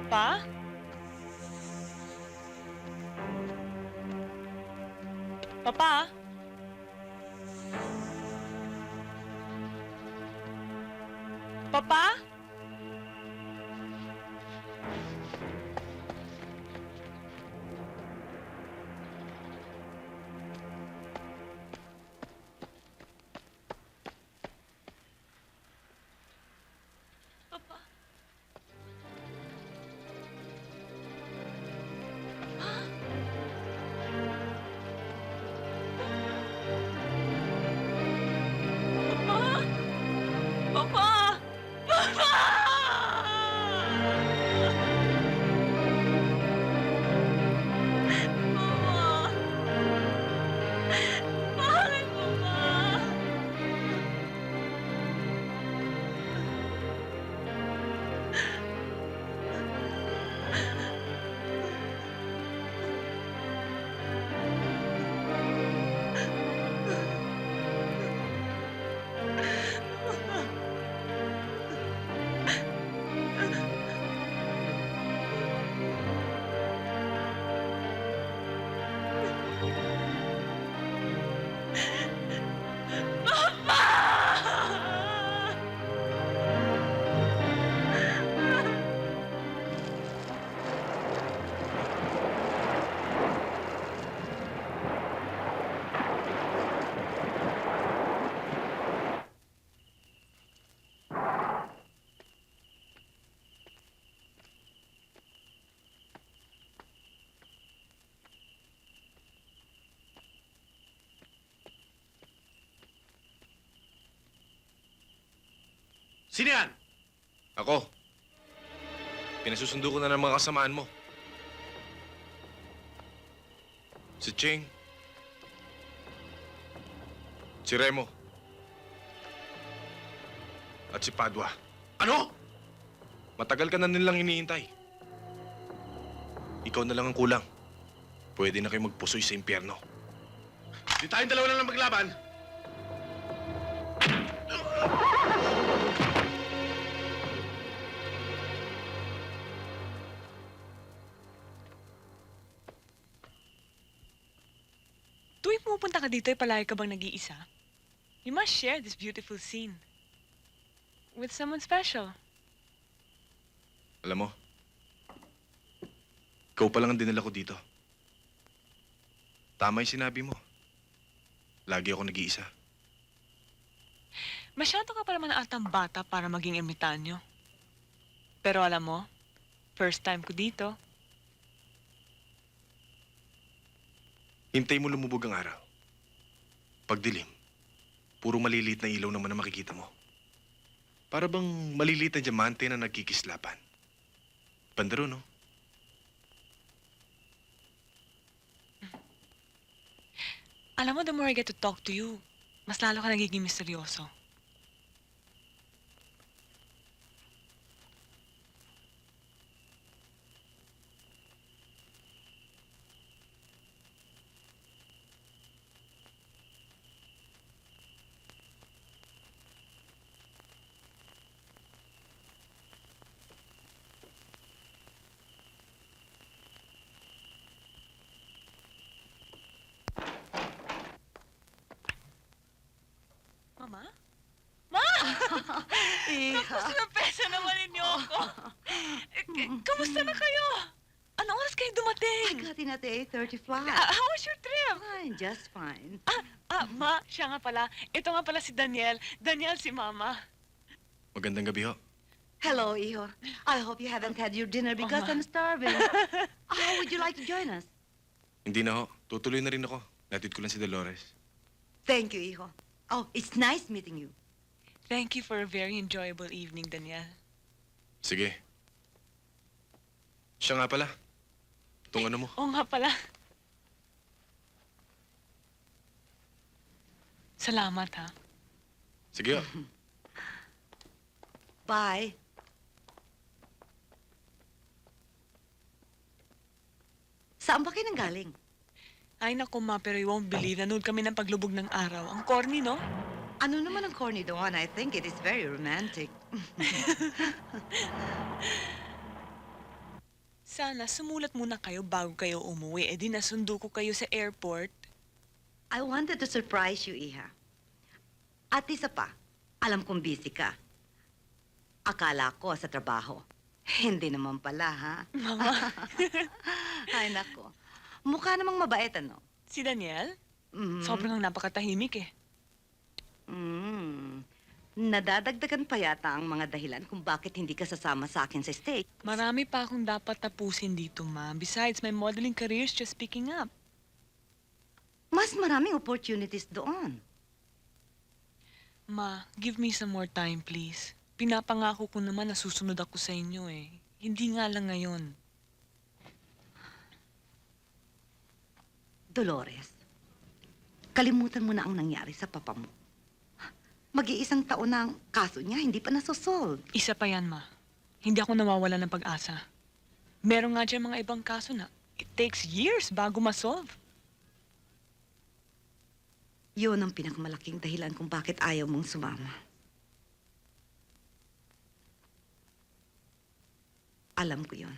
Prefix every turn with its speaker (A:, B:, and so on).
A: Papa? Papa? Papa? Papa? Papa? Papa? Papa! Papa! Bakit, Papa?
B: Sino yan?
C: Ako. Pinasusundo ko na ng mga kasamaan mo. Si Ching. Si Remo. At si Padua.
B: Ano?
C: Matagal ka na nilang hinihintay. Ikaw na lang ang kulang. Pwede na kayo magpusoy sa impyerno.
B: Di tayong dalawa na lang maglaban.
A: Tuwing pumupunta ka dito, palagi ka bang nag-iisa? You must share this beautiful scene with someone special.
C: Alam mo, ikaw pa lang ang dinala ko dito. Tama yung sinabi mo. Lagi ako nag-iisa.
A: Masyado ka pa naman atang bata para maging ermitanyo. Pero alam mo, first time ko dito.
C: Hintay mo lumubog ang araw. Pagdilim, puro maliliit na ilaw naman ang makikita mo. Para bang maliliit na diamante na nagkikislapan. Bandaro, no?
A: Alam mo, the more I get to talk to you, mas lalo ka nagiging misteryoso. Mama? Ma! Naku, sinapesa naman ninyo ako. Kamusta na kayo? Anong oras kayo
D: I
A: dumating?
D: got in at the 8:30 flight.
A: How was your trip?
D: Fine, just fine.
A: Ma, siya nga pala. Ito nga pala si Daniel. Daniel si Mama.
C: Magandang gabi ho.
D: Hello, Iho. I hope you haven't had your dinner because
A: Ma.
D: I'm starving. How would you like to join us?
C: Hindi na ho. Tutuloy na rin ako. Natid ko lang si Dolores.
D: Thank you, Iho. Oh, it's nice meeting you.
A: Thank you for a very enjoyable evening, Daniel.
C: Sige. Siya nga pala. Itong ano mo.
A: Oo nga pala. Salamat, ha?
C: Sige ho.
D: Bye. Saan ba kayo nanggaling?
A: Ay, naku, Ma, pero you won't believe, nanood kami ng paglubog ng araw. Ang corny, no?
D: Ano naman ang corny doon? I think it is very romantic.
A: Sana sumulat muna kayo bago kayo umuwi. Eh di nasundo ko kayo sa airport.
D: I wanted to surprise you, Iha. At isa pa, alam kong busy ka. Akala ko sa trabaho. Hindi naman pala, ha?
A: Mama,
D: Ay, nako. Mukha namang mabait, ano?
A: si Daniel?
D: Mhm.
A: Sobrang napakatahimik eh.
D: Nadadagdagan pa yata ang mga dahilan kung bakit hindi ka sasama sa akin sa States.
A: Marami pa akong dapat tapusin dito, ma. Besides, my modeling career is just picking up.
D: Mas maraming opportunities doon.
A: Ma, give me some more time, please. Pinapangako ko naman na susunod ako sa inyo eh. Hindi nga lang ngayon.
D: Dolores, kalimutan mo na ang nangyari sa papa mo. Mag-iisang taon na ang kaso niya, hindi pa nasosolve.
A: Isa pa yan, ma. Hindi ako nawawala ng pag-asa. Meron nga dyan mga ibang kaso na it takes years bago ma-solve.
D: Yun ang pinakamalaking dahilan kung bakit ayaw mong sumama. Alam ko yun.